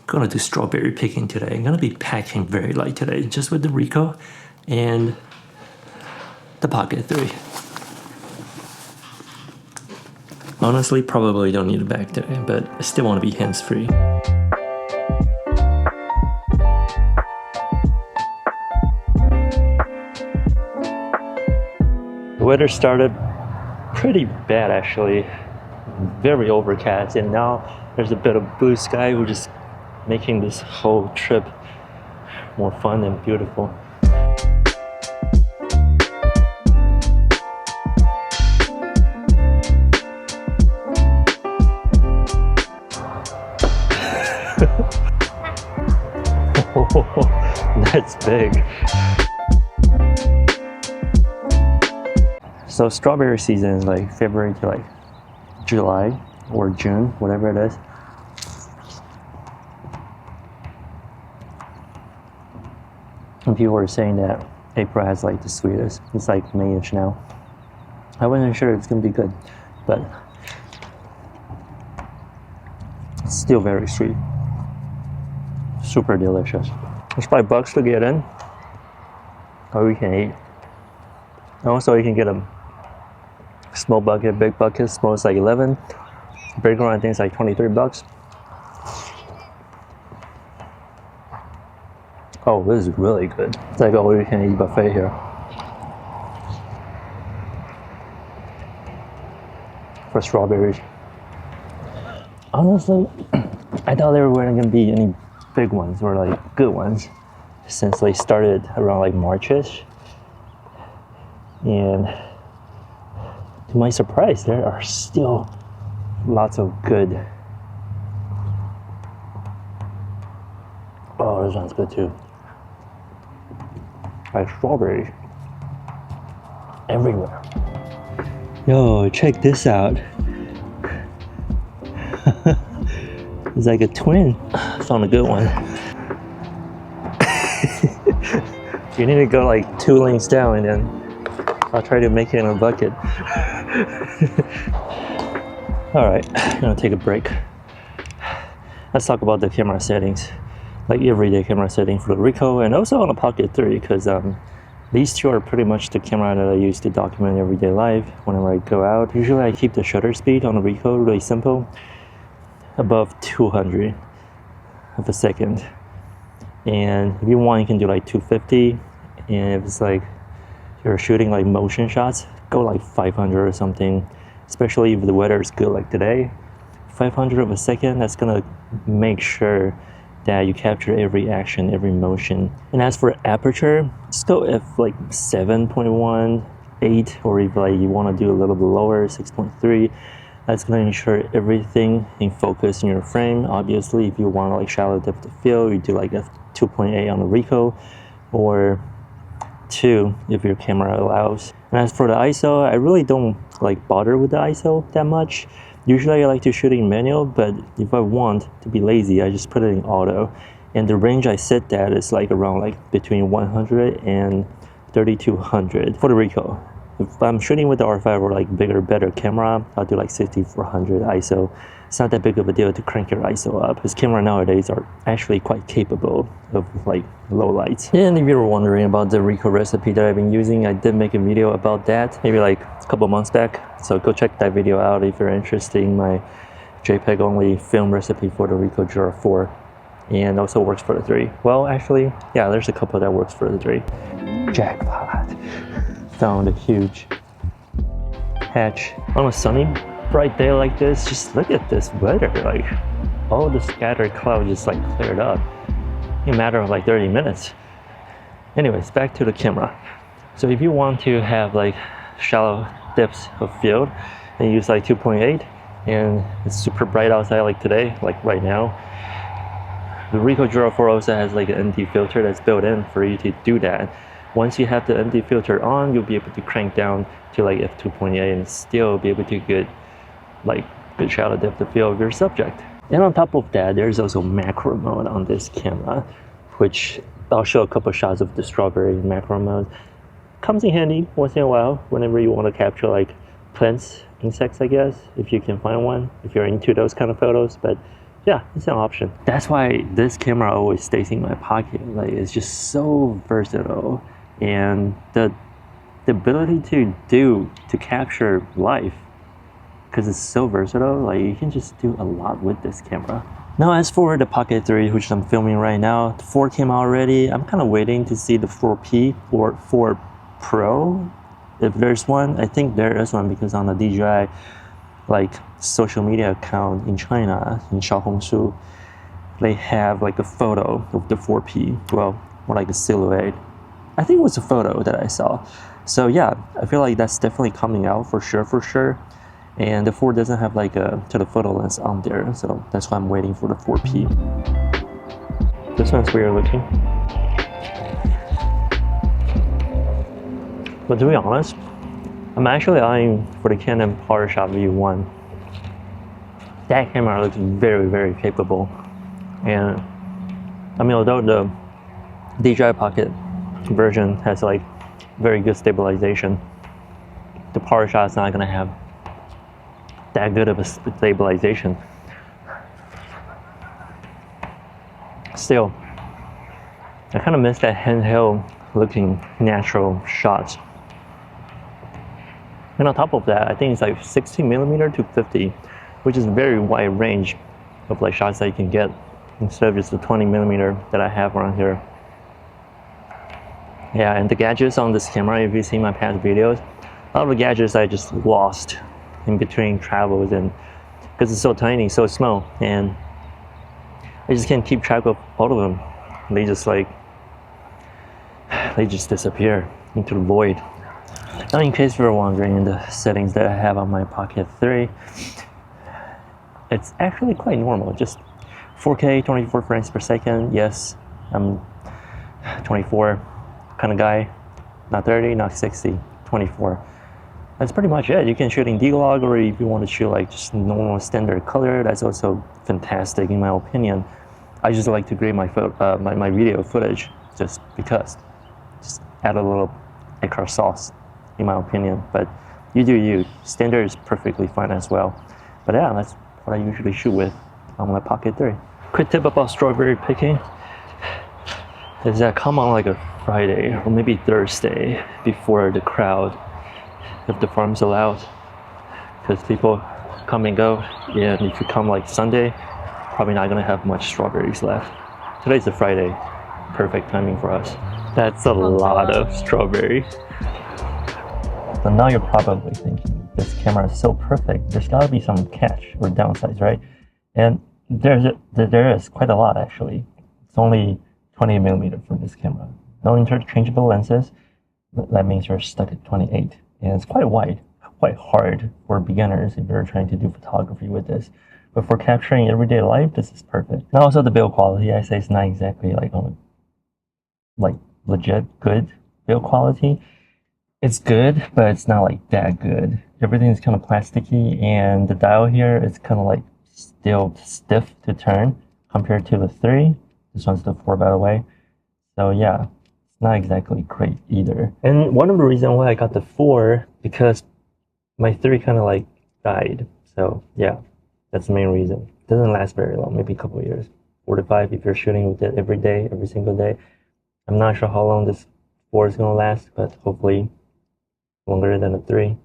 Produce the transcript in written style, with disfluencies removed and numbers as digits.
gonna do strawberry picking today. I'm gonna be packing very light today, just with the Ricoh and the Pocket 3. Honestly, probably don't need a bag today, but I still want to be hands-free. The weather started pretty bad actually, very overcast, and now there's a bit of blue sky, which is making this whole trip more fun and beautiful. Oh, that's big. So strawberry season is like February to like July or June, whatever it is. And people were saying that April has like the sweetest. It's like May-ish now. I wasn't sure it's gonna be good, but it's still very sweet. Super delicious. It's $5 to get in, or you can eat. And also you can get a small bucket, big bucket. Small is like 11. Bigger one I think it's like $23. Oh, this is really good. It's like all you can eat buffet here. For strawberries. Honestly, I thought there weren't gonna be any big ones or like good ones, since they started around like March-ish. And to my surprise, there are still lots of good. Oh, this one's good too. Like strawberries everywhere. Yo, check this out. It's like a twin. Found a good one. You need to go like 2 lanes down, and then I'll try to make it in a bucket. Alright, I'm gonna take a break. Let's talk about the camera settings. Like everyday camera setting for the Ricoh and also on the Pocket 3, because these two are pretty much the camera that I use to document everyday life whenever I go out. Usually I keep the shutter speed on the Ricoh really simple, above 200 of a second. And if you want, you can do like 250. And if it's like you're shooting like motion shots, go like 500 or something, especially if the weather is good like today. 500 of a second, that's gonna make sure that you capture every action, every motion. And as for aperture, just go f like 7.1, 8, or if like you want to do a little bit lower, 6.3. That's going to ensure everything in focus in your frame. Obviously, if you want like shallow depth of field, you do like a 2.8 on the Ricoh, or 2 if your camera allows. And as for the ISO, I really don't like bother with the ISO that much. Usually I like to shoot in manual, but if I want to be lazy, I just put it in auto. And the range I set that is like around like between 100 and 3200 for the Ricoh. If I'm shooting with the R5 or like bigger, better camera, I'll do like 6400 ISO. It's not that big of a deal to crank your ISO up, because cameras nowadays are actually quite capable of like low lights. And if you were wondering about the Ricoh recipe that I've been using, I did make a video about that maybe like a couple months back. So go check that video out if you're interested in my JPEG only film recipe for the Ricoh GR4. And also works for the 3. Well, actually, yeah, there's a couple that works for the 3. Jackpot. Found a huge hatch on a sunny, bright day like this. Just look at this weather. Like all the scattered clouds just like cleared up in a matter of like 30 minutes. Anyways, back to the camera. So if you want to have like shallow depths of field, and use like 2.8, and it's super bright outside like today, like right now, the Ricoh GR4 also has like an ND filter that's built in for you to do that. Once you have the ND filter on, you'll be able to crank down to like f2.8 and still be able to get like good shallow depth of field of your subject. And on top of that, there's also macro mode on this camera, which I'll show a couple shots of the strawberry macro mode. Comes in handy once in a while whenever you want to capture like plants, insects, I guess, if you can find one, if you're into those kind of photos. But yeah, it's an option. That's why this camera always stays in my pocket. Like, it's just so versatile, and the ability to capture life, because it's so versatile. Like, you can just do a lot with this camera. Now, as for the Pocket 3, which I'm filming right now, the 4 came out already. I'm kind of waiting to see the 4P or 4 Pro. If there's one, I think there is one, because on the DJI like social media account in China, in Xiaohongshu, they have like a photo of the 4P. Well, more like a silhouette. I think it was a photo that I saw. So yeah, I feel like that's definitely coming out for sure. And the 4 doesn't have like a telephoto lens on there, so that's why I'm waiting for the 4P. This one's weird looking. But to be honest, I'm actually eyeing for the Canon PowerShot V1. That camera looks very capable. And I mean, although the DJI Pocket version has like very good stabilization, the PowerShot is not gonna have that good of a stabilization. Still, I kind of miss that handheld looking natural shots. And on top of that, I think it's like 60mm to 50, which is a very wide range of like shots that you can get instead of just the 20mm that I have around here. Yeah, and the gadgets on this camera, if you've seen my past videos, a lot of the gadgets I just lost in between travels, and because it's so tiny, so small, and I just can't keep track of all of them. They just disappear into the void. Now, in case you're wondering, the settings that I have on my Pocket 3, it's actually quite normal. Just 4K, 24 frames per second. Yes, I'm 24 kind of guy. Not 30, not 60, 24. That's pretty much it. You can shoot in D-Log, or if you want to shoot like just normal standard color, that's also fantastic in my opinion. I just like to grade my video footage just because. Just add a little extra sauce, in my opinion. But you do you. Standard is perfectly fine as well. But yeah, that's what I usually shoot with on my Pocket 3. Quick tip about strawberry picking is that come on like a Friday or maybe Thursday before the crowd, if the farm's allowed, because people come and go. And if you come like Sunday, probably not gonna have much strawberries left. Today's a Friday, perfect timing for us. That's a lot of strawberries. So now you're probably thinking, this camera is so perfect, there's gotta be some catch or downsides, right? And there is quite a lot actually. It's only 20mm for this camera. No interchangeable lenses. That means you're stuck at 28. And it's quite wide, quite hard for beginners if you're trying to do photography with this. But for capturing everyday life, this is perfect. Now also the build quality, I say it's not exactly like legit good build quality. It's good, but it's not like that good. Everything is kind of plasticky, and the dial here is kind of like still stiff to turn compared to the 3. This one's the 4, by the way. So yeah, it's not exactly great either. And one of the reasons why I got the 4, because my 3 kind of like died. So yeah, that's the main reason. It doesn't last very long, maybe a couple of years. 4 to 5 if you're shooting with it every day, every single day. I'm not sure how long this 4 is going to last, but hopefully longer than the 3.